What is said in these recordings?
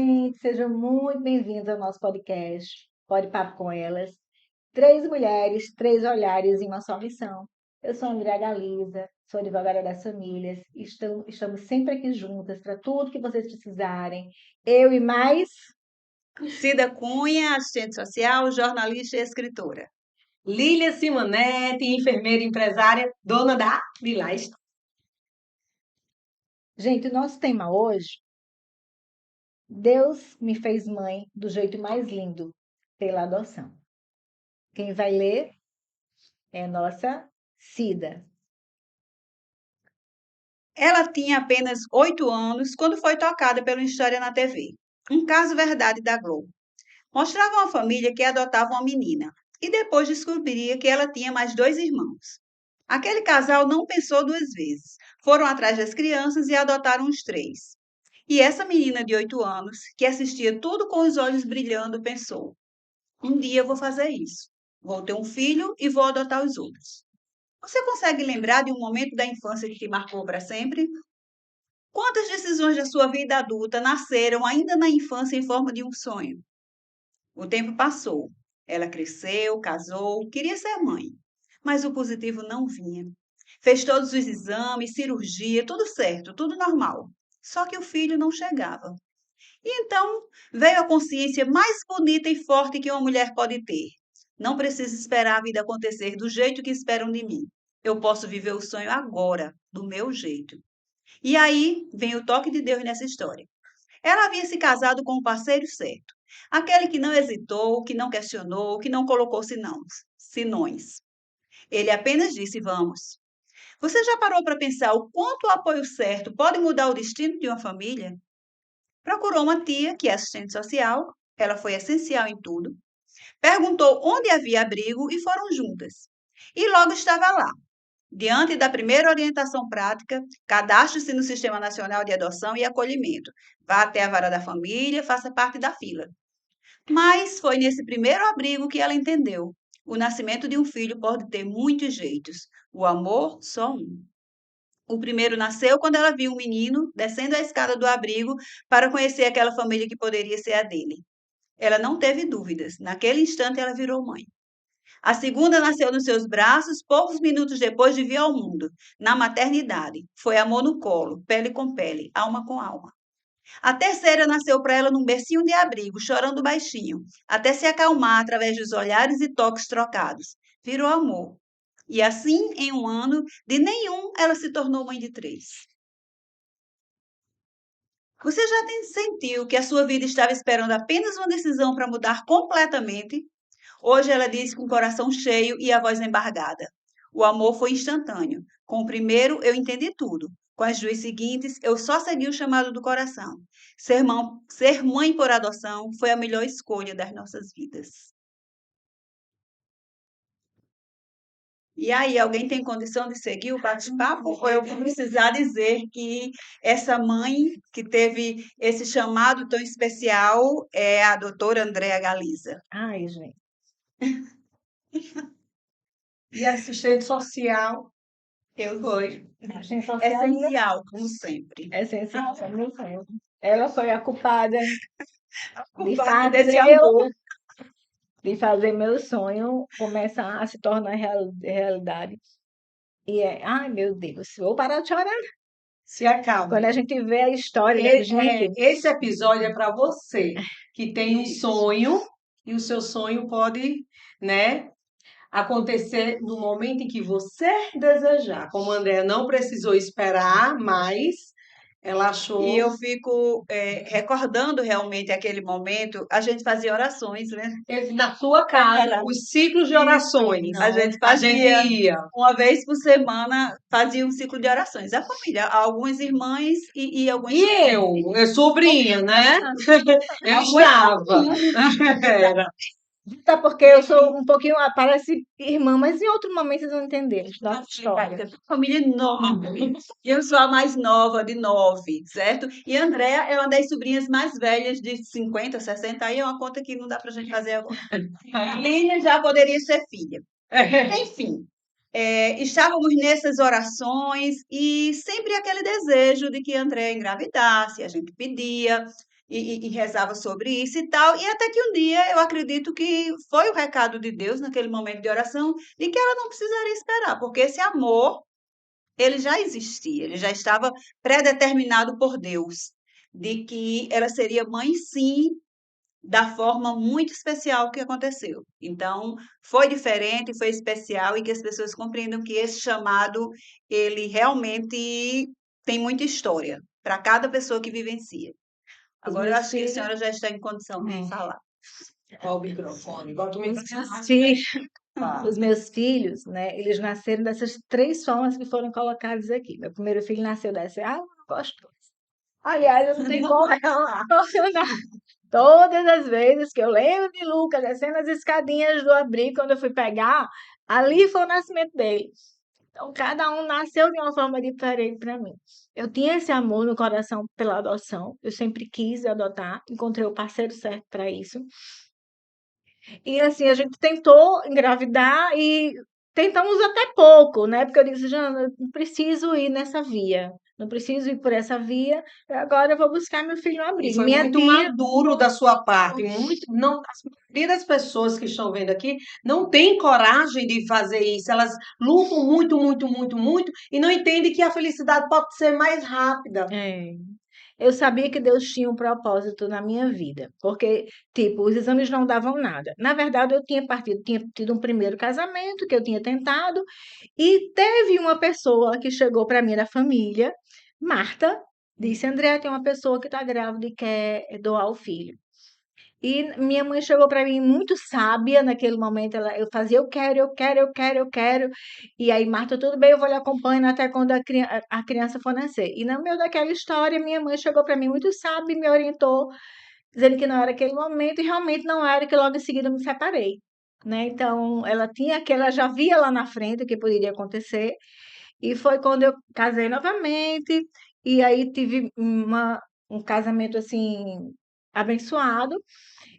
gente, sejam muito bem-vindos ao nosso podcast, Pode Papo com Elas. Três mulheres, três olhares em uma só missão. Eu sou a Andréa Galiza, sou advogada das famílias, e estamos sempre aqui juntas para tudo que vocês precisarem. Eu e mais. Cida Cunha, assistente social, jornalista e escritora. Lília Simonetti, enfermeira empresária, dona da Lilás. Gente, o nosso tema hoje, Deus me fez mãe do jeito mais lindo, pela adoção. Quem vai ler é a nossa Cida. Ela tinha apenas 8 anos quando foi tocada pela História na TV. Um caso verdade da Globo. Mostrava uma família que adotava uma menina e depois descobriria que ela tinha mais 2 irmãos. Aquele casal não pensou 2 vezes. Foram atrás das crianças e adotaram os 3. E essa menina de 8 anos, que assistia tudo com os olhos brilhando, pensou: um dia eu vou fazer isso. Vou ter um filho e vou adotar os outros. Você consegue lembrar de um momento da infância que te marcou para sempre? Quantas decisões da sua vida adulta nasceram ainda na infância em forma de um sonho? O tempo passou. Ela cresceu, casou, queria ser mãe. Mas o positivo não vinha. Fez todos os exames, cirurgia, tudo certo, tudo normal. Só que o filho não chegava. E então veio a consciência mais bonita e forte que uma mulher pode ter. Não preciso esperar a vida acontecer do jeito que esperam de mim. Eu posso viver o sonho agora, do meu jeito. E aí vem o toque de Deus nessa história. Ela havia se casado com o parceiro certo. Aquele que não hesitou, que não questionou, que não colocou sinões. Ele apenas disse: vamos. Você já parou para pensar o quanto o apoio certo pode mudar o destino de uma família? Procurou uma tia, que é assistente social, ela foi essencial em tudo. Perguntou onde havia abrigo e foram juntas. E logo estava lá. Diante da primeira orientação prática, cadastre-se no Sistema Nacional de Adoção e Acolhimento. Vá até a vara da família, faça parte da fila. Mas foi nesse primeiro abrigo que ela entendeu. O nascimento de um filho pode ter muitos jeitos. O amor, só um. O primeiro nasceu quando ela viu um menino descendo a escada do abrigo para conhecer aquela família que poderia ser a dele. Ela não teve dúvidas. Naquele instante, ela virou mãe. A segunda nasceu nos seus braços poucos minutos depois de vir ao mundo, na maternidade. Foi amor no colo, pele com pele, alma com alma. A terceira nasceu para ela num bercinho de abrigo, chorando baixinho, até se acalmar através dos olhares e toques trocados. Virou amor. E assim, em um ano, de nenhum, ela se tornou mãe de 3. Você já sentiu que a sua vida estava esperando apenas uma decisão para mudar completamente? Hoje ela disse com o coração cheio e a voz embargada. O amor foi instantâneo. Com o primeiro, eu entendi tudo. Com as 2 seguintes, eu só segui o chamado do coração. Ser mãe por adoção foi a melhor escolha das nossas vidas. E aí, alguém tem condição de seguir o bate-papo? Ou eu vou precisar dizer que essa mãe que teve esse chamado tão especial é a doutora Andréa Galiza? Ai, gente. E assistente social. Eu fui. Assistente social Essencial, como sempre. essencial, como sempre. Ela foi a culpada Culpada desse amor. de fazer meu sonho começar a se tornar realidade. E ai meu Deus, vou parar de chorar. Se acalme. Quando a gente vê a história, gente. Esse episódio é para você que tem um sonho e o seu sonho pode, né, acontecer no momento em que você desejar. Como a Andréa não precisou esperar mais, ela achou. E eu fico recordando realmente aquele momento, a gente fazia orações, né? Na sua casa, os ciclos de orações. A gente ia. Uma vez por semana, fazia um ciclo de orações. A família, algumas irmãs e algumas eu sobrinha, né? Eu estava. Era. Até porque eu sou um pouquinho, parece irmã, mas em outro momento vocês vão entender da história. Família enorme. E eu sou a mais nova, de 9, certo? E a Andréa é uma das sobrinhas mais velhas, de 50, 60. Aí é uma conta que não dá pra gente fazer agora. Lília já poderia ser filha. Enfim, estávamos nessas orações e sempre aquele desejo de que a Andréa engravidasse, a gente pedia. e rezava sobre isso e tal. E até que um dia eu acredito que foi o recado de Deus naquele momento de oração de que ela não precisaria esperar, porque esse amor ele já existia, ele já estava predeterminado por Deus, de que ela seria mãe, sim, da forma muito especial que aconteceu. Então, foi diferente, foi especial e que as pessoas compreendam que esse chamado, ele realmente tem muita história para cada pessoa que vivencia. Os Agora, eu meus acho que a filhos, senhora já está em condição de é, falar. Ó, o microfone. Bota o os microfone meus mais filhos, perto. os meus filhos, né, eles nasceram dessas três formas que foram colocadas aqui. Meu primeiro filho nasceu dessa, eu não gosto. Aliás, eu não tenho como emocionar. Todas as vezes que eu lembro de Lucas descendo as escadinhas do abrigo, quando eu fui pegar, ali foi o nascimento dele. Então, cada um nasceu de uma forma diferente para mim. Eu tinha esse amor no coração pela adoção, eu sempre quis adotar, encontrei o parceiro certo para isso. E assim, a gente tentou engravidar e tentamos até pouco, né? Porque eu disse, Jana, eu não preciso ir nessa via, não preciso ir por essa via, agora eu vou buscar meu filho no E abrigo. foi Minha muito tia, maduro da sua parte. Muito, não, a maioria das pessoas que estão vendo aqui não tem coragem de fazer isso. Elas lutam muito, muito, muito, muito e não entendem que a felicidade pode ser mais rápida. é, eu sabia que Deus tinha um propósito na minha vida, porque, tipo, os exames não davam nada. Na verdade, eu tinha tido um primeiro casamento que eu tinha tentado, e teve uma pessoa que chegou para mim da família, Marta, disse: André, tem uma pessoa que está grávida e quer doar o filho. E minha mãe chegou para mim muito sábia naquele momento. Eu fazia, eu quero, eu quero, eu quero, eu quero. E aí, Marta, tudo bem, eu vou lhe acompanhando até quando a criança for nascer. E no meio daquela história, minha mãe chegou para mim muito sábia e me orientou, dizendo que não era aquele momento, e realmente não era, que logo em seguida eu me separei. Né? Então, ela já via lá na frente o que poderia acontecer, e foi quando eu casei novamente, e aí tive um casamento assim abençoado.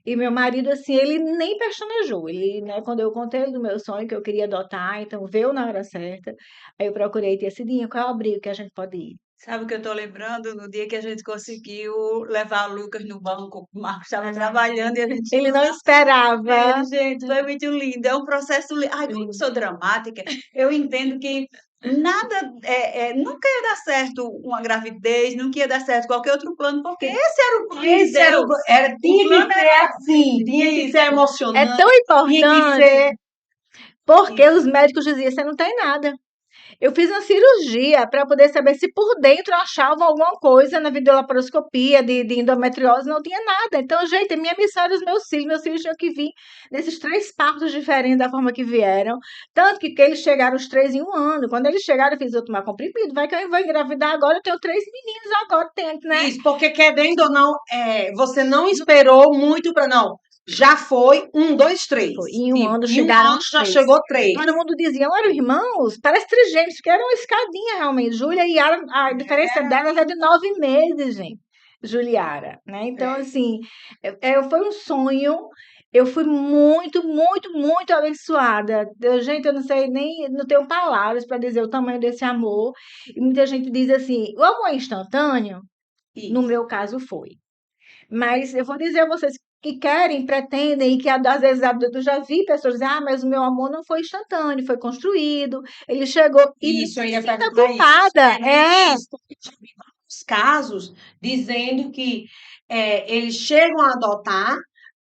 E meu marido, assim, ele nem pestanejou. Ele, né, quando eu contei do meu sonho que eu queria adotar, então veio na hora certa. Aí eu procurei ter Cidinha, qual é o abrigo que a gente pode ir? Sabe o que eu estou lembrando? No dia que a gente conseguiu levar o Lucas no banco, o Marcos estava Ah, trabalhando e a gente ele não ele, esperava. gente, foi muito lindo. É um processo. Ai, como eu Lindo. sou dramática, eu entendo que nada, nunca ia dar certo uma gravidez, nunca ia dar certo qualquer outro plano, porque esse era o plano de Esse era Deus. tinha que plano ser assim, tinha que isso. ser É emocionante, tão tinha que importante, ser porque Isso. os médicos diziam, você não tem nada. Eu fiz uma cirurgia para poder saber se por dentro achavam alguma coisa na videolaparoscopia de endometriose, não tinha nada. Então, gente, minha missão era os meus filhos tinham que vir nesses três partos diferentes da forma que vieram. Tanto que eles chegaram os três em um ano. Quando eles chegaram, eu fiz, eu tomar comprimido, vai que eu vou engravidar agora, eu tenho três meninos agora, tento, né? isso, porque querendo ou não, você não esperou muito para não. Já foi um, dois, três. Foi. Em um Tipo, ano em um chegaram ano os já três. chegou três. Todo mundo dizia, eram irmãos, parece trigêmeos, porque eram uma escadinha realmente. Júlia e Yara, a diferença delas é de 9 meses, gente. Juliara, né? Então, assim, foi um sonho. Eu fui muito, muito, muito abençoada. Gente, eu não sei nem, não tenho palavras para dizer o tamanho desse amor. E muita gente diz assim, o amor é instantâneo? No Isso. meu caso, foi. Mas eu vou dizer a vocês que querem, pretendem, e que às vezes eu já vi pessoas dizer, mas o meu amor não foi instantâneo, foi construído, ele chegou, e não Isso, eu se ia sinta perguntar isso. culpada. É, Isso, porque já vi vários casos dizendo que eles chegam a adotar,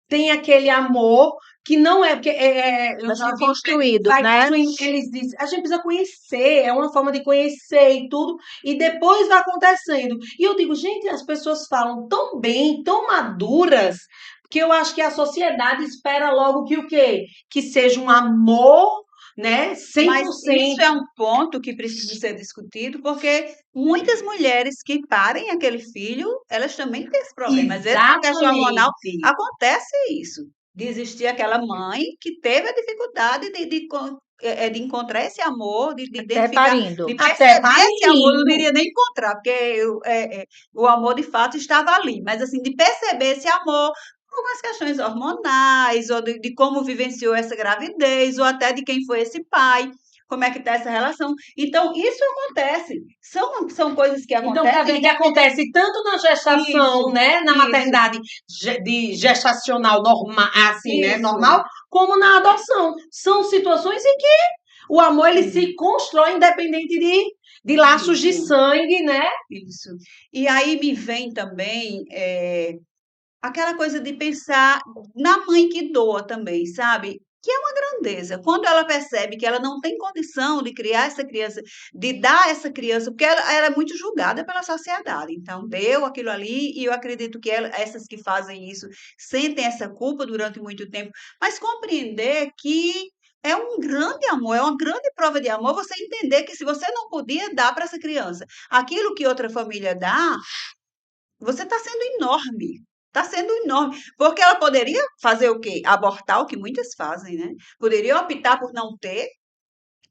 tem aquele amor que não é, porque eu mas já foi vi, construído, vai né? construindo, eles dizem, a gente precisa conhecer, é uma forma de conhecer e tudo, e depois vai acontecendo. E eu digo, gente, as pessoas falam tão bem, tão maduras, que eu acho que a sociedade espera logo que o quê? Que seja um amor, né, Mas isso 100%. é um ponto que precisa ser discutido, porque muitas mulheres que parem aquele filho, elas também têm esse problema. Às vezes, na questão hormonal, Exatamente. acontece isso. De existir aquela mãe que teve a dificuldade de encontrar esse amor, de Até identificar, parindo. de Até perceber esse amor. Eu não parindo. diria nem encontrar, porque o amor de fato estava ali. Mas, assim, de perceber esse amor algumas questões hormonais, ou de como vivenciou essa gravidez, ou até de quem foi esse pai. como é que está essa relação. Então, isso acontece. São coisas que Então, quer acontecem. ver que acontece tanto na gestação, Isso, né? Na isso. maternidade de gestacional normal, assim, né? Isso. Normal, como na adoção. São situações em que o amor ele se constrói independente de laços de Isso. sangue, né? Isso. E aí me vem também aquela coisa de pensar na mãe que doa também, sabe? Que é uma grandeza. Quando ela percebe que ela não tem condição de criar essa criança, de dar essa criança, porque ela é muito julgada pela sociedade. Então, deu aquilo ali, e eu acredito que essas que fazem isso sentem essa culpa durante muito tempo, mas compreender que é um grande amor, é uma grande prova de amor você entender que se você não podia dar para essa criança aquilo que outra família dá, você está sendo enorme. Está sendo enorme. Porque ela poderia fazer o quê? Abortar, o que muitas fazem, né? Poderia optar por não ter,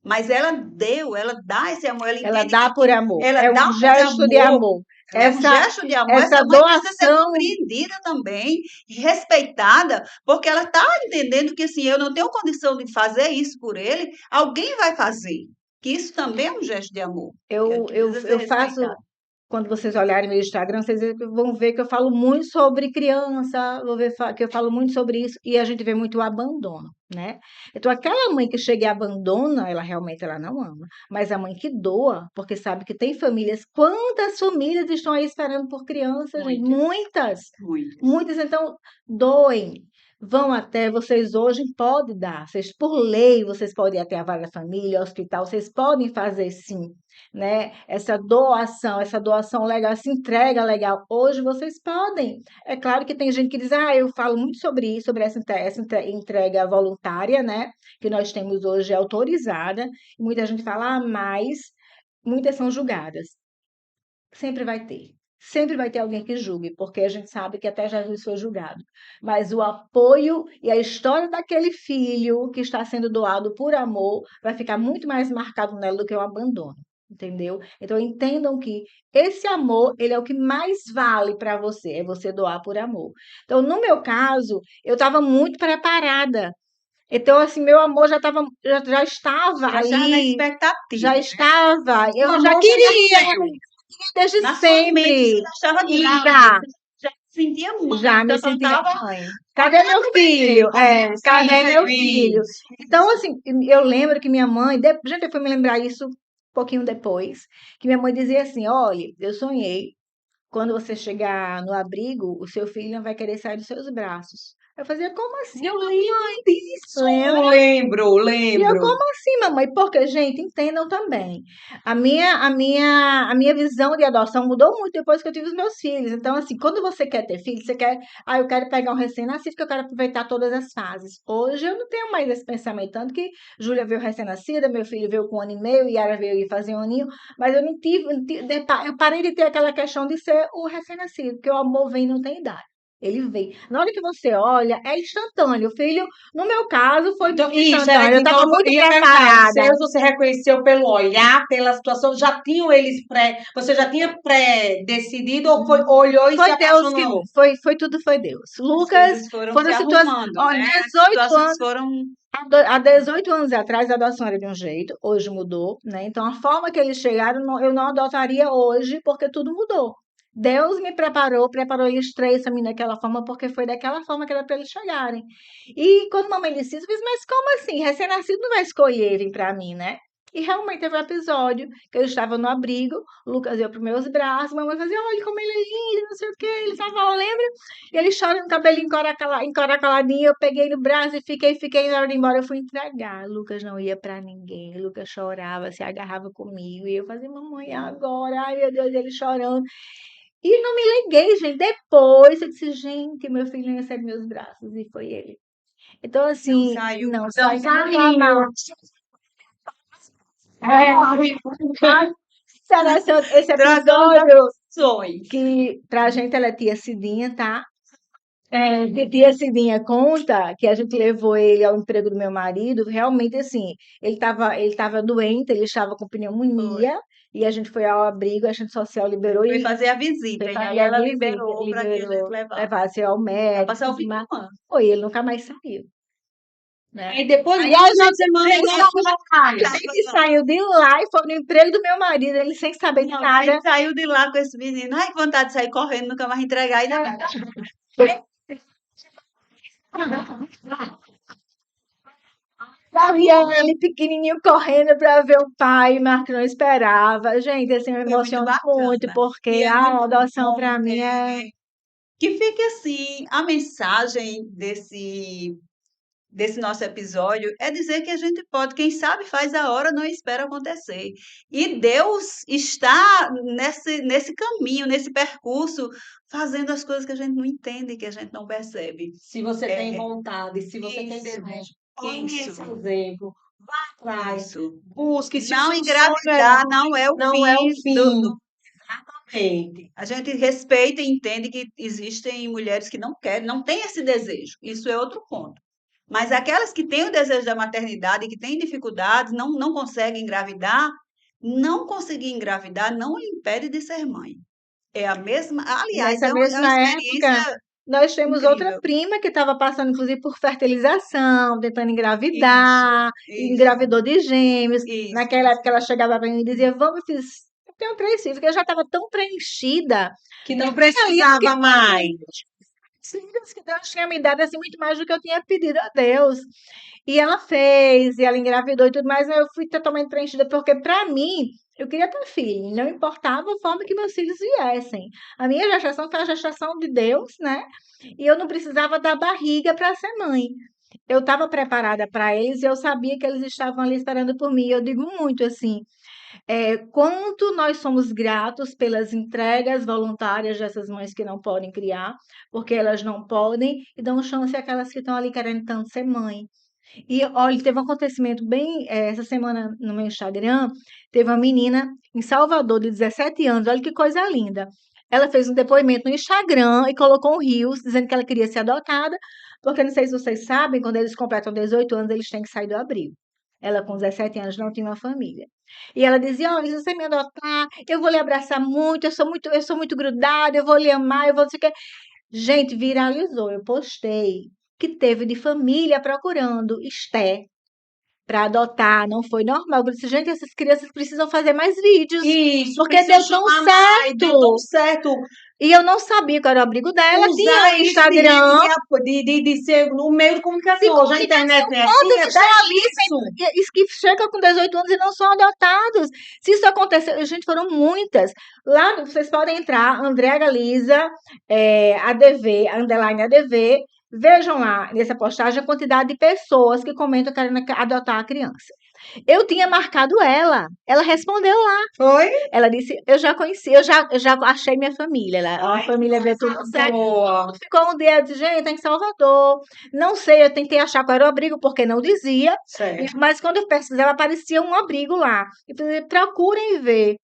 mas ela deu, ela dá esse amor, ela Ela entende dá que por amor. ela É dá um por gesto de amor. amor. É um Essa, gesto de amor. essa Essa mãe precisa ser doação, compreendida também e respeitada, porque ela está entendendo que assim, eu não tenho condição de fazer isso por ele, alguém vai fazer. Que isso também é um gesto de amor. eu, Que eu, precisa ser eu faço. respeitado. Quando vocês olharem meu Instagram, vocês vão ver que eu falo muito sobre criança, vão ver que eu falo muito sobre isso, e a gente vê muito o abandono, né? Então, aquela mãe que chega e abandona, ela realmente ela não ama. Mas a mãe que doa, porque sabe que tem famílias, quantas famílias estão aí esperando por criança, gente? Muitas, Muitas. muitas. Então, doem. Vão até, vocês hoje podem dar, vocês, por lei, vocês podem ir até a vara família, hospital, vocês podem fazer sim, né? Essa doação legal, essa entrega legal. Hoje vocês podem. É claro que tem gente que diz, eu falo muito sobre isso, sobre essa entrega voluntária, né? Que nós temos hoje autorizada. E muita gente fala, mas muitas são julgadas. Sempre vai ter. Sempre vai ter alguém que julgue, porque a gente sabe que até Jesus foi julgado. Mas o apoio e a história daquele filho que está sendo doado por amor vai ficar muito mais marcado nela do que o abandono. Entendeu? Então entendam que esse amor, ele é o que mais vale para você, é você doar por amor. Então, no meu caso, eu estava muito preparada. Então, assim, meu amor já estava Já estava na ali, expectativa, já né? estava, O eu já amor já queria, nasceu. desde Na sua mente você sempre. já estava Já, grávida, você já se sentia mãe, já me então só sentia estava mãe. Cadê meu filho? Cadê meu filho? Isso. Então, assim, eu lembro que minha mãe, gente, eu fui me lembrar isso um pouquinho depois, que minha mãe dizia assim: olha, eu sonhei, quando você chegar no abrigo, o seu filho não vai querer sair dos seus braços. Eu fazia, como assim, Eu mãe? lembro disso. Lembra? Lembro, E eu, lembro. como assim, mamãe? Porque, gente, entendam também. A minha visão de adoção mudou muito depois que eu tive os meus filhos. Então, assim, quando você quer ter filho, você quer, eu quero pegar um recém-nascido, que eu quero aproveitar todas as fases. Hoje eu não tenho mais esse pensamento, tanto que Júlia veio recém-nascida, meu filho veio com 1 ano e meio, Yara veio ir fazer 1 aninho, mas eu eu parei de ter aquela questão de ser o recém-nascido, porque o amor vem e não tem idade. Ele vem. Na hora que você olha, é instantâneo. O filho, no meu caso, foi Então, isso, era, instantâneo. Eu estava então, muito eu ia perguntar, os preparada. seus você reconheceu pelo olhar, pela situação, já tinham eles você já tinha pré-decidido ou olhou e se Foi Deus que apaixonou? foi tudo foi Deus. As Lucas, coisas foram foram se situações, arrumando, ó, né? As 18 situações anos, foram há 18 anos atrás a adoção era de um jeito, hoje mudou, né? Então a forma que eles chegaram, eu não adotaria hoje, porque tudo mudou. Deus me preparou eles três para mim daquela forma, porque foi daquela forma que era para eles chegarem. E quando mamãe disse isso, eu disse, mas como assim? Recém-nascido não vai escolher vir para mim, né? E realmente teve um episódio que eu estava no abrigo, o Lucas ia para os meus braços, mamãe fazia, olha como ele é lindo, não sei o quê, ele estava, lembra? E ele chorando, cabelinho encaracoladinho, eu peguei no braço e fiquei, na hora de ir embora eu fui entregar. Lucas não ia pra ninguém, Lucas chorava, se agarrava comigo, e eu fazia, mamãe, agora, ai meu Deus, ele chorando. E não me liguei, gente, depois eu disse, gente, meu filho não ia sair dos meus braços, e foi ele. Então, não assim, saiu. não Então, sai saiu. esse Trocando episódio ações. que pra gente ela é tia Cidinha, tá? Que tia Cidinha conta que a gente levou ele ao emprego do meu marido, realmente assim, ele tava doente, ele estava com Foi. pneumonia, e a gente foi ao abrigo, a gente social liberou Foi e fazer a visita, foi e aí fazer a ela visita, liberou para que eles liberou, levassem. levasse ao Para médico, passar o tudo fim mais. do ano. Foi, ele nunca mais saiu. né? Aí depois, Aí igual a o final de gente, semana, gente, nós fomos na praia. a gente saiu de lá e foi no emprego do meu marido, ele sem saber de Não, nada. aí saiu de lá com esse menino. Ai, que vontade de sair correndo, nunca mais entregar. E não. Já via ele pequenininho correndo para ver o pai, mas que não esperava. Gente, assim, me Foi muito emociona muito, bacana. E porque é a muito adoção bom para mim é. que fique assim, a mensagem desse nosso episódio é dizer que a gente pode, quem sabe faz a hora, não espera acontecer. E Deus está nesse caminho, nesse percurso, fazendo as coisas que a gente não entende, que a gente não percebe. Se você tem É, vontade, se você tem isso, desejo, olhe esse isso, exemplo, vá atrás, isso. busque. Se o Não seu sonho engravidar não é o não é o fim fim, exatamente. A gente respeita e entende que existem mulheres que não querem, não têm esse desejo. Isso é outro ponto. Mas aquelas que têm o desejo da maternidade e que têm dificuldades, não conseguem engravidar, não conseguir engravidar não lhe impede de ser mãe. É a mesma, aliás, Nessa é uma mesma época, experiência nós temos outra incrível. prima que estava passando, inclusive, por fertilização, tentando Isso, engravidar, e isso, engravidou de gêmeos. isso. Naquela época, ela chegava para mim e dizia: Vamos, eu fiz. Eu tenho 3 filhos, porque eu já estava tão preenchida. Que não Ali eu fiquei precisava mais. filhos que Deus tinha me dado assim muito mais do que eu tinha pedido a Deus. E ela fez, e ela engravidou e tudo mais, eu fui totalmente preenchida, porque para mim, eu queria ter filho, não importava a forma que meus filhos viessem. A minha gestação foi a gestação de Deus, né? E eu não precisava da barriga para ser mãe. Eu estava preparada para eles e eu sabia que eles estavam ali esperando por mim. Eu digo muito assim, quanto nós somos gratos pelas entregas voluntárias dessas mães que não podem criar, porque elas não podem, e dão chance àquelas que estão ali querendo tanto ser mãe. E olha, teve um acontecimento bem, essa semana no meu Instagram, teve uma menina em Salvador de 17 anos, olha que coisa linda. Ela fez um depoimento no Instagram e colocou um rios dizendo que ela queria ser adotada, porque não sei se vocês sabem, quando eles completam 18 anos, eles têm que sair do abrigo. Ela com 17 anos não tinha uma família. E ela dizia: "Olha, se você me adotar, eu vou lhe abraçar muito, eu sou muito grudada, eu vou lhe amar, eu vou não sei o quê". Gente, viralizou. Eu postei que teve de família procurando Esté para adotar, não foi normal. Eu disse: "Gente, essas crianças precisam fazer mais vídeos, Isso, porque precisa deu tão chamar mais, deu tão certo". certo. E eu não sabia qual era o abrigo dela, tinha Usar o isso de rede Instagram de ser no meio de de comunicação. Hoje a comunicação. internet é assim, Quantos até estão ali isso. que chegam com 18 anos e não são adotados? Se isso acontecer, gente, foram muitas. Lá vocês podem entrar, Andréa Galiza, ADV, underline ADV, vejam lá nessa postagem a quantidade de pessoas que comentam que querem adotar a criança. Eu tinha marcado ela respondeu lá. Foi? Ela disse: Eu já conheci, eu já achei minha família. A Ai, família que veio tudo coisa certo. boa. Ficou um dia, eu disse: Gente, tá em Salvador. Não sei, eu tentei achar qual era o abrigo, porque não dizia. Certo. Mas quando eu pesquisava, aparecia um abrigo lá. E falei: Procurem ver.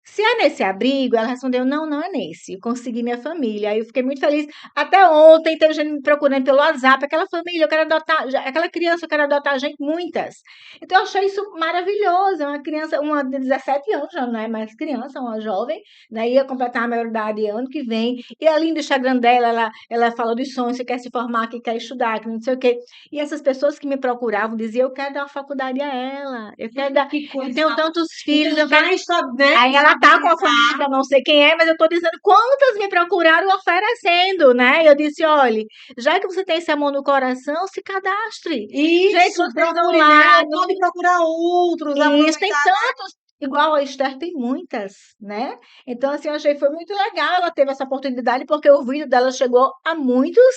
Se é nesse abrigo, ela respondeu: Não, não é nesse. Eu consegui minha família. Aí eu fiquei muito feliz. Até ontem teve gente me procurando pelo WhatsApp. Aquela família, eu quero adotar. Aquela criança, eu quero adotar gente, muitas. Então eu achei isso maravilhoso. Uma criança, uma de 17 anos, já não é mais criança, uma jovem, né? Ia completar a maioridade ano que vem. E ali no Instagram dela, ela fala dos sonhos, que quer se formar, que quer estudar, que não sei o quê. E essas pessoas que me procuravam diziam: Eu quero dar uma faculdade a ela. Eu quero dar. Que Eu coisa. tenho tantos filhos, Então eu quero. já está, né? Aí ela tá com a família, que eu não sei quem é, mas eu tô dizendo quantas me procuraram oferecendo, né? Eu disse: olha, já que você tem esse amor no coração, se cadastre. Gente, Isso, vocês vão procure lá. nela, pode procurar outros, Isso, tem aproveitar. tantos. Igual a Esther tem muitas, né? Então, assim, eu achei foi muito legal. Ela teve essa oportunidade porque o vídeo dela chegou a muitos,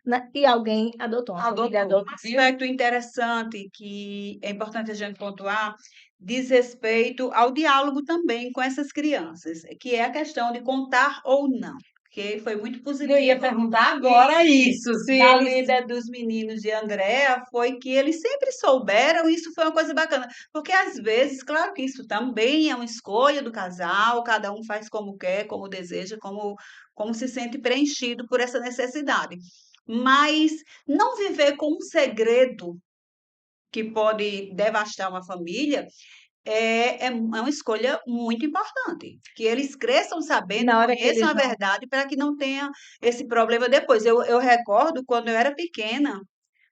né? E alguém adotou, uma família Adotou, adotou. viu? Aspecto interessante que é importante a gente pontuar diz respeito ao diálogo também com essas crianças, que é a questão de contar ou não, que foi muito Eu ia positivo perguntar agora isso, se da eles. vida dos meninos de Andréa foi que eles sempre souberam, isso foi uma coisa bacana, porque às vezes, claro que isso também é uma escolha do casal, cada um faz como quer, como deseja, como se sente preenchido por essa necessidade. Mas não viver com um segredo que pode devastar uma família é uma escolha muito importante. Que eles cresçam E sabendo, na hora que conheçam eles a vão. verdade para que não tenha esse problema depois. Eu recordo quando eu era pequena,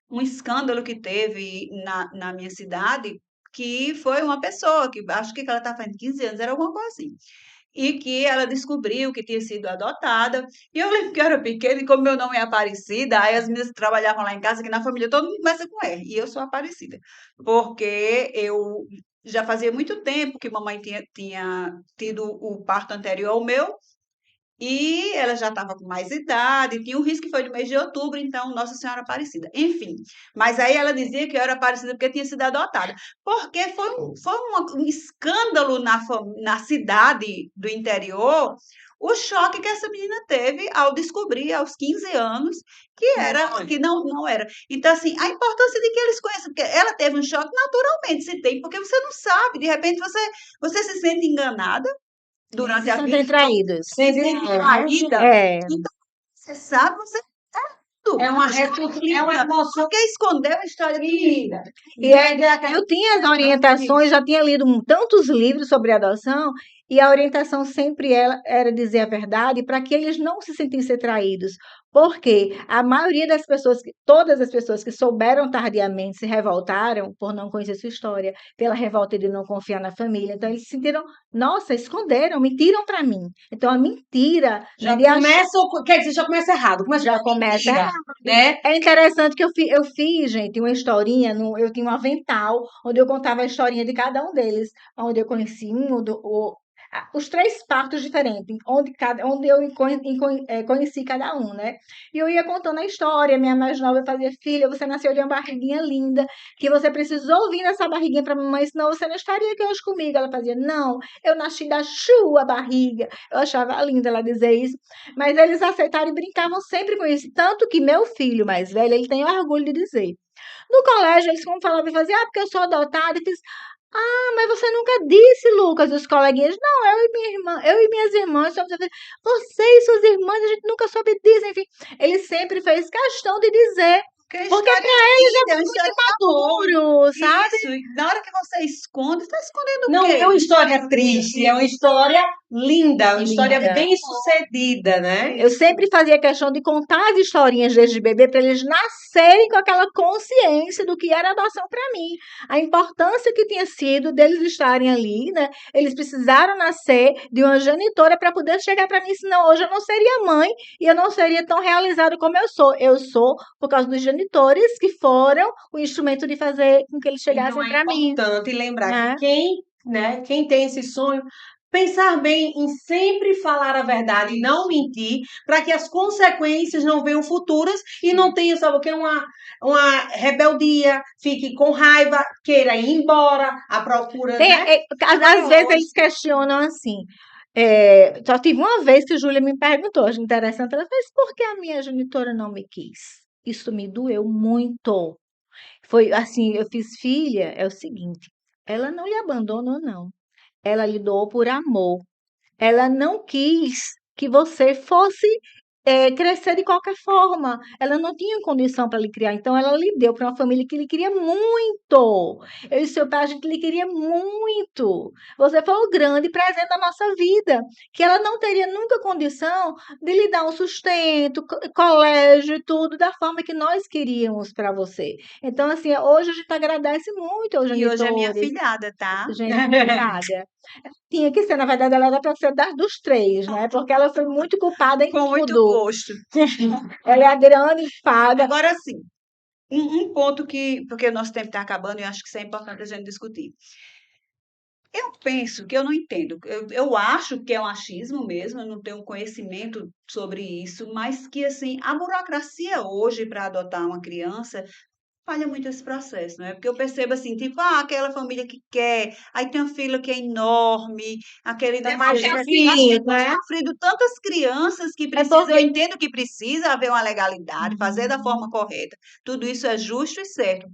um escândalo que teve na minha cidade, que foi uma pessoa que acho que ela estava fazendo 15 anos, era alguma coisa assim. E que ela descobriu que tinha sido adotada. E eu lembro que eu era pequena, e como meu nome é Aparecida, aí as meninas que trabalhavam lá em casa, que na família todo mundo começa com R, e eu sou Aparecida. Porque eu já fazia muito tempo que mamãe tinha tido o parto anterior ao meu, e ela já estava com mais idade, tinha um risco que foi no mês de outubro, então Nossa Senhora Aparecida. Enfim, mas aí ela dizia que eu era Aparecida porque tinha sido adotada. Porque foi um escândalo na cidade do interior o choque que essa menina teve ao descobrir aos 15 anos que não era. Então, assim, a importância de que eles conheçam, porque ela teve um choque naturalmente, se tem, porque você não sabe, de repente você se sente enganada durante Se a vida, sentem traídos. se sente traída. É, Então, você sabe, você É uma, você é uma emoção Só quer esconder uma história de vida. e eu tinha as orientações, já tinha lido tantos livros sobre adoção, e a orientação sempre era dizer a verdade para que eles não se sentissem traídos. Porque a maioria das pessoas, todas as pessoas que souberam tardiamente se revoltaram por não conhecer sua história, pela revolta de não confiar na família. Então, eles se sentiram, nossa, esconderam, mentiram para mim. Então, a mentira, já né, de achar, começa, quer dizer, já começa errado, começa já com a começa mentira, né? é interessante que eu fiz, gente, uma historinha, eu tinha um avental, onde eu contava a historinha de cada um deles, onde eu conheci os três partos diferentes, onde eu conheci cada um, né? E eu ia contando a história, minha mais nova fazia, filha, você nasceu de uma barriguinha linda, que você precisou vir nessa barriguinha para mamãe, senão você não estaria aqui hoje comigo. Ela fazia, não, eu nasci da sua barriga. Eu achava linda ela dizer isso. Mas eles aceitaram e brincavam sempre com isso. Tanto que meu filho mais velho, ele tem orgulho de dizer. No colégio, eles como falavam, faziam, porque eu sou adotada. Eu fiz, mas você nunca disse, Lucas, os coleguinhas. Não, eu e minha irmã, eu e minhas irmãs somos. Você e suas irmãs, a gente nunca soube disso. Enfim, ele sempre fez questão de dizer. Porque a Porque história para eles é é uma muito história de amor. maduro, sabe? Isso, e na hora que você esconde, está escondendo o Não é quê? uma história triste, é uma história linda, uma história Linda. bem sucedida, né? Eu sempre fazia questão de contar as historinhas desde bebê para eles nascerem com aquela consciência do que era adoção para mim. A importância que tinha sido deles estarem ali, né? Eles precisaram nascer de uma genitora para poder chegar para mim, senão hoje eu não seria mãe e eu não seria tão realizada como eu sou. Eu sou por causa dos genitores que foram o instrumento de fazer com que eles Então chegassem é para mim, importante lembrar que né? quem tem esse sonho, pensar bem em sempre falar a verdade e não mentir, para que as consequências não venham futuras e não tenha, sabe o que, uma rebeldia, fique com raiva, queira ir embora, à procura, né? Às vezes eles questionam assim. Só tive uma vez que Júlia me perguntou, acho interessante, ela fez, por que a minha genitora não me quis? Isso me doeu muito. Foi assim, eu fiz filha, é o seguinte, ela não lhe abandonou, não. Ela lhe doou por amor. Ela não quis que você fosse crescer de qualquer forma. Ela não tinha condição para lhe criar, então ela lhe deu para uma família que lhe queria muito. Eu e seu pai, a gente lhe queria muito. Você foi o grande presente da nossa vida, que ela não teria nunca condição de lhe dar um sustento, colégio e tudo, da forma que nós queríamos para você. Então, assim, hoje a gente agradece muito aos E hoje é minha genitores. filhada, tá? Gente, obrigada. Tinha que ser, na verdade, ela era para ser dos três, né? Porque ela foi muito culpada em Com muito tudo. gosto. Ela é a grande fada. Agora sim, um ponto que, porque o nosso tempo está acabando e eu acho que isso é importante a gente discutir. Eu penso que eu não entendo. Eu acho que é um achismo mesmo, eu não tenho conhecimento sobre isso, mas que assim, a burocracia hoje para adotar uma criança falha muito esse processo, não é? Porque eu percebo assim, tipo, aquela família que quer, aí tem uma fila que é enorme, aquele É mais deve difícil, ter né? sofrido tantas crianças que É precisam, eu porque. entendo que precisa haver uma legalidade, fazer da Uhum. forma correta. Tudo isso é justo e certo.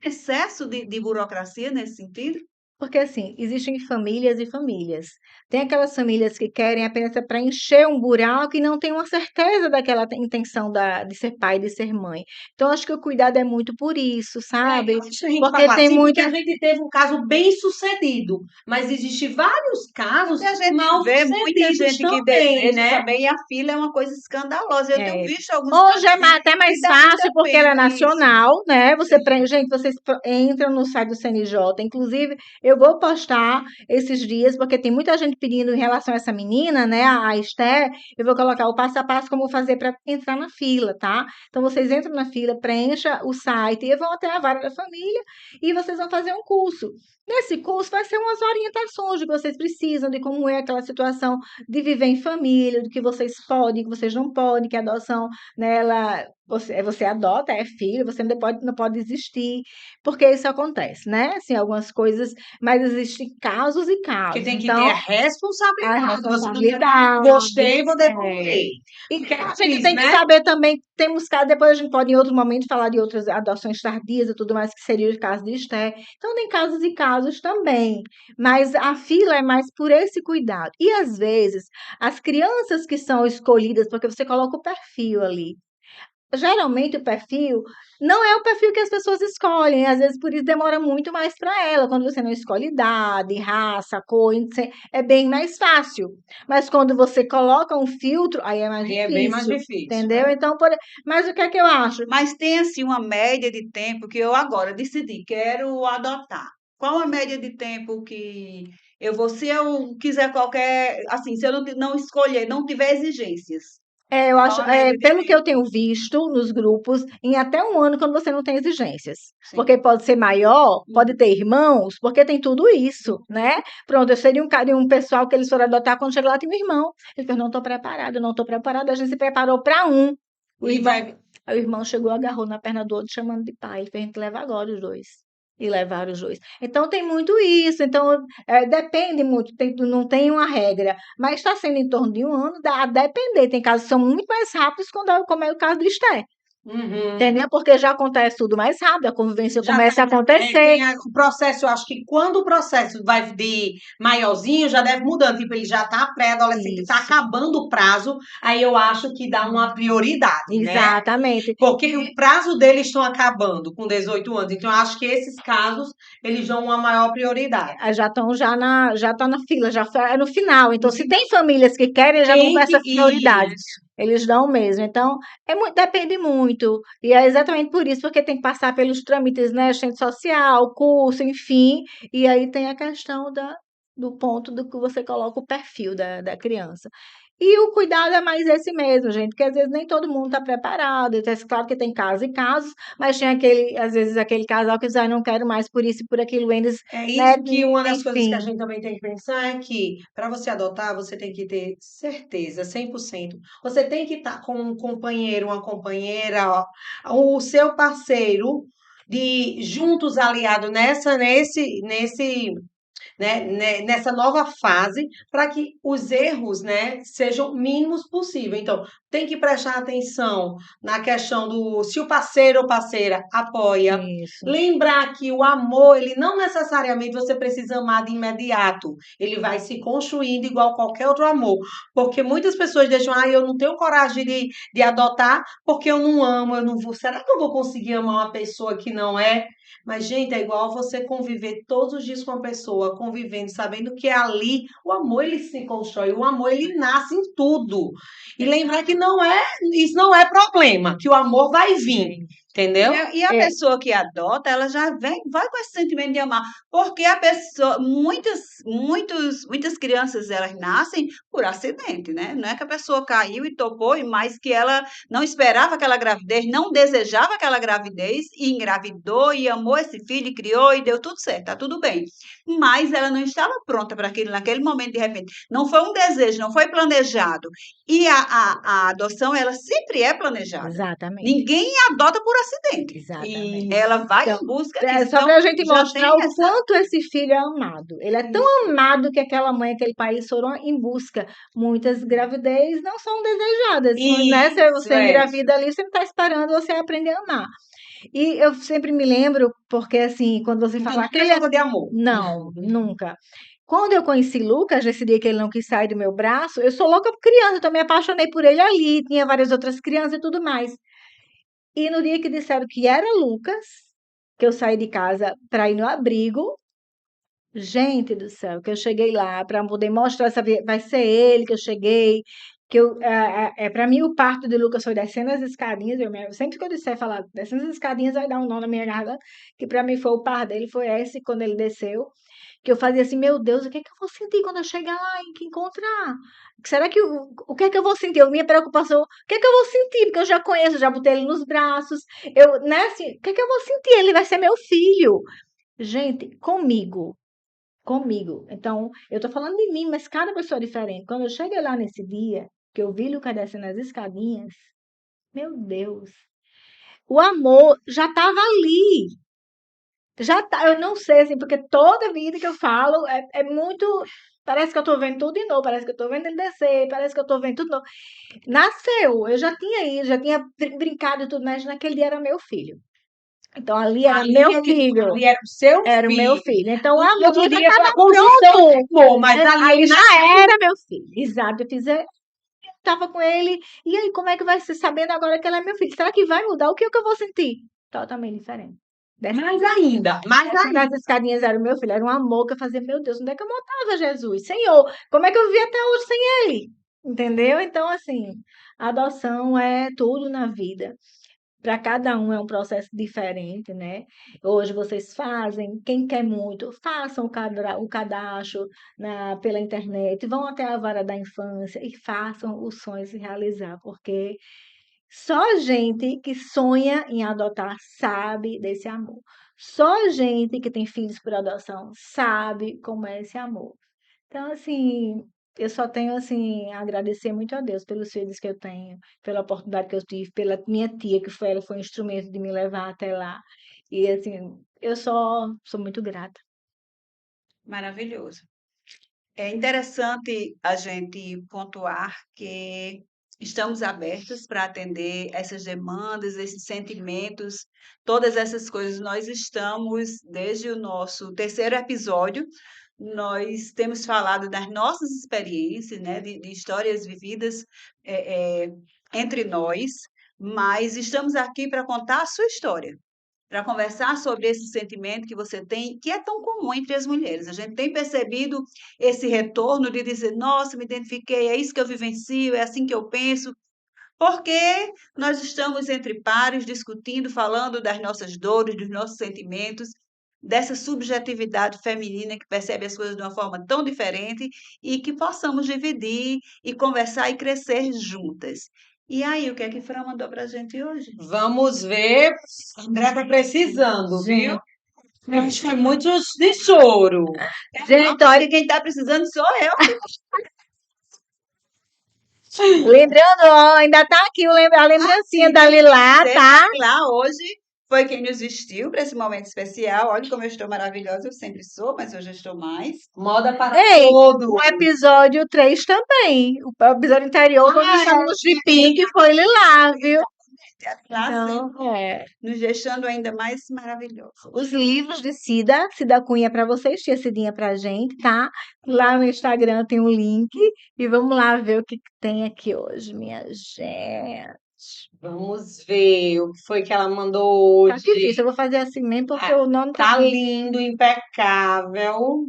Excesso de burocracia nesse sentido? Porque assim, existem famílias e famílias. Tem aquelas famílias que querem apenas para encher um buraco e não têm uma certeza daquela intenção de ser pai, de ser mãe. Então, acho que o cuidado é muito por isso, sabe? Deixa a gente Porque falar tem assim, porque muita. a gente teve um caso bem sucedido, mas existem vários casos E a gente mal vê muita sucedidos gente que também, deseja né? também, e a fila é uma coisa escandalosa. Eu tenho É, visto alguns hoje é casos até e mais dá fácil muita porque ela é pena isso. nacional, né? Sim. Gente, vocês entram no site do CNJ. Inclusive, eu vou postar esses dias, porque tem muita gente pedindo em relação a essa menina, né? A Esther. Eu vou colocar o passo a passo como fazer para entrar na fila, tá? Então, vocês entram na fila, preencha o site e vão até a vara da família e vocês vão fazer um curso. Nesse curso vai ser umas orientações de que vocês precisam, de como é aquela situação de viver em família, do que vocês podem, que vocês não podem, que a adoção, né, você adota, é filho, você não pode desistir, porque isso acontece, né? Assim, algumas coisas, mas existem casos e Porque casos. tem que ter a Então, a responsabilidade. Você não tem, responsabilidade, gostei, vou é, devolver. e Porque a gente diz, tem que né? saber também, temos casos, depois a gente pode em outro momento falar de outras adoções tardias e tudo mais, que seria o caso de Esther. Então, tem casos e casos também, mas a fila é mais por esse cuidado. E às vezes, as crianças que são escolhidas, porque você coloca o perfil ali. Geralmente o perfil não é o perfil que as pessoas escolhem, às vezes por isso demora muito mais para ela. Quando você não escolhe idade, raça, cor, é bem mais fácil. Mas quando você coloca um filtro, aí é mais Aí é bem mais difícil, difícil, entendeu? né? Então, mas o que é que eu acho? Mas tem assim uma média de tempo que eu agora decidi, quero adotar. Qual a média de tempo que eu vou, se eu quiser qualquer, assim, se eu não escolher, não tiver exigências, Eu qual acho, a média de pelo que eu tempo? tenho visto nos grupos, em até um ano quando você não tem exigências. Porque Sim. pode ser maior, pode Uhum. ter irmãos, porque tem tudo isso, né? Pronto, eu seria um pessoal que eles foram adotar quando chegou lá, tem um irmão. Ele falou, não estou preparado, não estou preparado. A gente se preparou para um. O E irmão, vai. aí o irmão chegou, agarrou na perna do outro, chamando de pai. Ele fez, a gente leva agora os dois. E levaram os dois. Então tem muito isso. Então depende muito, não tem uma regra. Mas está sendo em torno de um ano, dá a depender. Tem casos que são muito mais rápidos, como é o caso do Esté. Uhum. Entendeu? Porque já acontece tudo mais rápido, a convivência Já começa a acontecer. tem o processo, eu acho que quando o processo vai de maiorzinho, já deve mudando. Tipo, ele já tá pré-adolescente, está Isso. acabando o prazo, aí eu acho que dá uma prioridade, né? Exatamente. Porque o prazo deles estão acabando com 18 anos. Então, eu acho que esses casos, eles dão uma maior prioridade. Já estão já tá na fila, é no final. Então, No se final, tem famílias que querem, já vão com tem que essa prioridade. ir. Eles dão mesmo. Então, depende muito. E é exatamente por isso, porque tem que passar pelos trâmites, né? Assistente social, curso, enfim. E aí tem a questão do ponto do que você coloca o perfil da criança. E o cuidado é mais esse mesmo, gente, porque às vezes nem todo mundo está preparado. Então, claro que tem casos e casos, mas tem às vezes, aquele casal que diz, ah, não quero mais por isso e por aquilo, eles, É né? isso que uma das coisas que a Enfim. gente também tem que pensar é que para você adotar, você tem que ter certeza, 100%. Você tem que estar com um companheiro, uma companheira, ó, o seu parceiro de juntos aliados nessa nova fase, para que os erros, né, sejam mínimos possível. Então, tem que prestar atenção na questão do se o parceiro ou parceira apoia. Isso. Lembrar que o amor, ele não necessariamente você precisa amar de imediato. Ele vai se construindo igual qualquer outro amor. Porque muitas pessoas deixam, eu não tenho coragem de adotar porque eu não amo, eu não vou. Será que eu vou conseguir amar uma pessoa que não é? Mas, gente, é igual você conviver todos os dias com uma pessoa, convivendo, sabendo que ali o amor ele se constrói, o amor ele nasce em tudo. E lembrar que isso não é problema, que o amor vai vir, entendeu? E a É, pessoa que adota, ela já vai com esse sentimento de amar, porque a pessoa, muitas crianças, elas nascem por acidente, né? Não é que a pessoa caiu e topou, mas que ela não esperava aquela gravidez, não desejava aquela gravidez, e engravidou, e amou esse filho, e criou, e deu tudo certo, tá tudo bem. Mas ela não estava pronta para aquilo naquele momento, de repente. Não foi um desejo, não foi planejado. E a adoção, ela sempre é planejada. exatamente. Ninguém adota por acidente. Exatamente. Ela vai Então, em busca é disso. só Então, para a gente já mostrar tem o essa. quanto esse filho é amado. Ele é tão Isso. amado que aquela mãe, aquele país foram em busca. Muitas gravidez não são desejadas, né? Se Isso, você é. engravida ali, você não está esperando você aprender a amar. E eu sempre me lembro, porque assim, quando você Então, fala não tem aquele. jogo de amor. Não, nunca. Quando eu conheci Lucas, nesse dia que ele não quis sair do meu braço, eu sou louca por criança, então me apaixonei por ele ali, tinha várias outras crianças e tudo mais. E no dia que disseram que era Lucas, que eu saí de casa para ir no abrigo, gente do céu, que eu cheguei lá para poder mostrar, sabe, vai ser ele que eu cheguei, que eu, para mim o parto de Lucas foi descendo as escadinhas, sempre que eu disser falar descendo as escadinhas vai dar um nó na minha garganta, que para mim foi o parto dele, foi esse quando ele desceu, que eu fazia assim, meu Deus, o que é que eu vou sentir quando eu chegar lá e que encontrar? Será que o que é que eu vou sentir? Minha preocupação, o que é que eu vou sentir? Porque eu já conheço, já botei ele nos braços, né, assim, o que é que eu vou sentir? Ele vai ser meu filho. Gente, comigo. Então, eu tô falando de mim, mas cada pessoa é diferente. Quando eu cheguei lá nesse dia, que eu vi Lucas descendo as escadinhas, meu Deus, o amor já estava ali. Já tá, eu não sei, assim, porque toda vida que eu falo é muito. Parece que eu tô vendo tudo de novo, parece que eu tô vendo ele descer, parece que eu tô vendo tudo de novo. Nasceu, eu já tinha ido, já tinha brincado e tudo, mas naquele dia era meu filho. Então ali era Ali, meu filho. ali era o seu Era o meu filho. filho. Então o No amor outro já dia foi estava a construção pronto. do amor, mas ali Ali ele já nasceu. era meu filho. Exato. Eu fiz, tava com ele. E aí, como é que vai ser sabendo agora que ele é meu filho? Será que vai mudar? O que é que eu vou sentir? Totalmente diferente. Mais Descendo ainda. as escadinhas era o meu filho, era um amor que eu fazia, meu Deus, onde é que eu montava Jesus? Senhor, como é que eu vivi até hoje sem ele? Entendeu? Então, assim, a adoção é tudo na vida. Para cada um é um processo diferente, né? Hoje vocês fazem, quem quer muito, façam o cadastro pela internet, vão até a vara da infância e façam os sonhos se realizar, porque só gente que sonha em adotar sabe desse amor. Só gente que tem filhos por adoção sabe como é esse amor. Então, assim, eu só tenho, assim, a agradecer muito a Deus pelos filhos que eu tenho, pela oportunidade que eu tive, pela minha tia, ela foi um instrumento de me levar até lá. E, assim, eu só sou muito grata. Maravilhoso. É interessante a gente pontuar que estamos abertos para atender essas demandas, esses sentimentos, todas essas coisas. Nós estamos, desde o nosso terceiro episódio, nós temos falado das nossas experiências, né, de histórias vividas entre nós, mas estamos aqui para contar a sua história, para conversar sobre esse sentimento que você tem, que é tão comum entre as mulheres. A gente tem percebido esse retorno de dizer: nossa, me identifiquei, é isso que eu vivencio, é assim que eu penso, porque nós estamos entre pares, discutindo, falando das nossas dores, dos nossos sentimentos, dessa subjetividade feminina que percebe as coisas de uma forma tão diferente e que possamos dividir e conversar e crescer juntas. E aí, o que é que Fran mandou para a gente hoje? Vamos ver. André está precisando, viu? Gente, Eu acho que é muito de choro. gente, Porque olha, quem está precisando sou eu. lembrando, ó, ainda tá aqui a lembrancinha da Lilá, Você tá? lá hoje foi quem nos vestiu para esse momento especial. Olha como eu estou maravilhosa, eu sempre sou, mas hoje eu estou mais. Moda para Ei, todos. o episódio 3 também. O episódio anterior, nós estamos de pink, foi Lilá, viu? Lá Então, nos deixando ainda mais maravilhosos. os livros de Cida Cunha para vocês, tia Cidinha pra gente, tá? Lá no Instagram tem um link e vamos lá ver o que tem aqui hoje, minha gente. Vamos ver o que foi que ela mandou Tá hoje. difícil, eu vou fazer assim mesmo porque o nome Tá lindo, impecável.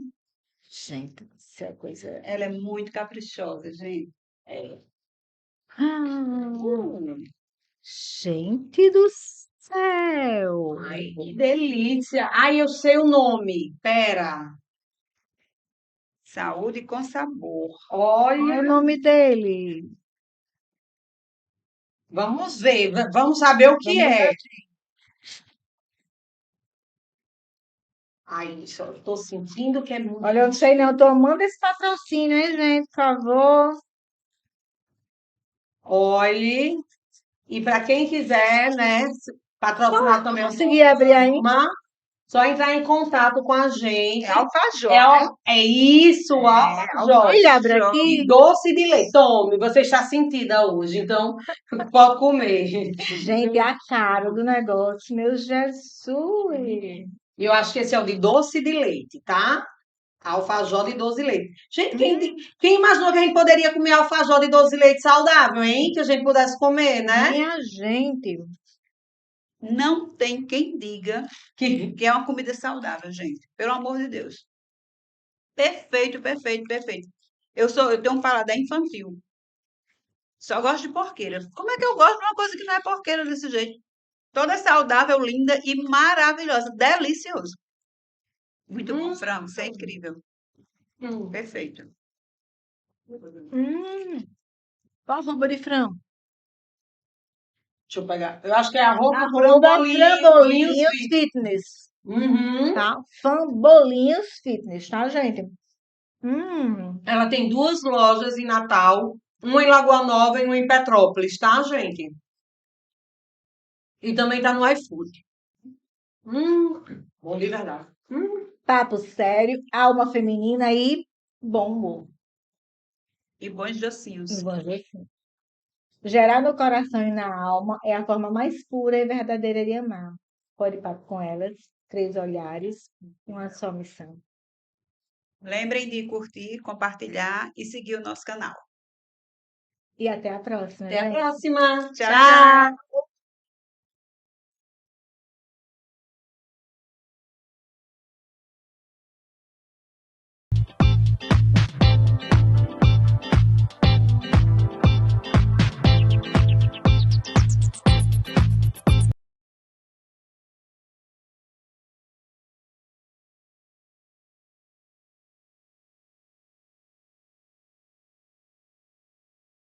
Gente, isso é coisa. Ela é muito caprichosa, gente. Ah, gente do céu! Ai, que delícia. Ai, eu sei o nome. Pera. Saúde com sabor. Qual é o Olha, nome dele? vamos ver. Vamos saber o que Vamos é. ver. Ai, só tô sentindo que é muito. Olha, eu não sei não, eu tô amando esse patrocínio, hein, gente? Por favor. Olhe. E para quem quiser, né, patrocinar também o Consegui abrir aí. programa, Só entrar em contato com a gente. É alfajor, É, né? é isso, alfajor. Olha, abra De aqui. doce de leite. Tome, você está sentida hoje, então pode comer. Gente, a cara do negócio, meu Jesus. E eu acho que esse é o de doce de leite, tá? Alfajor de doce de leite. Gente, quem imaginou que a gente poderia comer alfajor de doce de leite saudável, hein? Que a gente pudesse comer, né? Minha gente. Não tem quem diga Que... que é uma comida saudável, gente. Pelo amor de Deus. Perfeito, perfeito, perfeito. Eu tenho um paladar infantil. Só gosto de porqueira. Como é que eu gosto de uma coisa que não é porqueira desse jeito? Toda saudável, linda e maravilhosa. Delicioso. Muito bom, frango. Isso é incrível. Perfeito. Qual o sabor de frango? Deixa eu pegar. Eu acho que é arroba Frambolinhos Frambolinhos Fitness, Uhum. tá? Frambolinhos Fitness, tá, gente? Ela tem 2 lojas em Natal, uma em Lagoa Nova e uma em Petrópolis, tá, gente? E também tá no iFood. Bom de verdade. Papo sério, alma feminina e bom humor. E bons docinhos. E bom docinho. Gerar no coração e na alma é a forma mais pura e verdadeira de amar. Pode papo com elas, 3 olhares, uma só missão. Lembrem de curtir, compartilhar e seguir o nosso canal. E até a próxima, Até a gente. próxima. Tchau, tchau.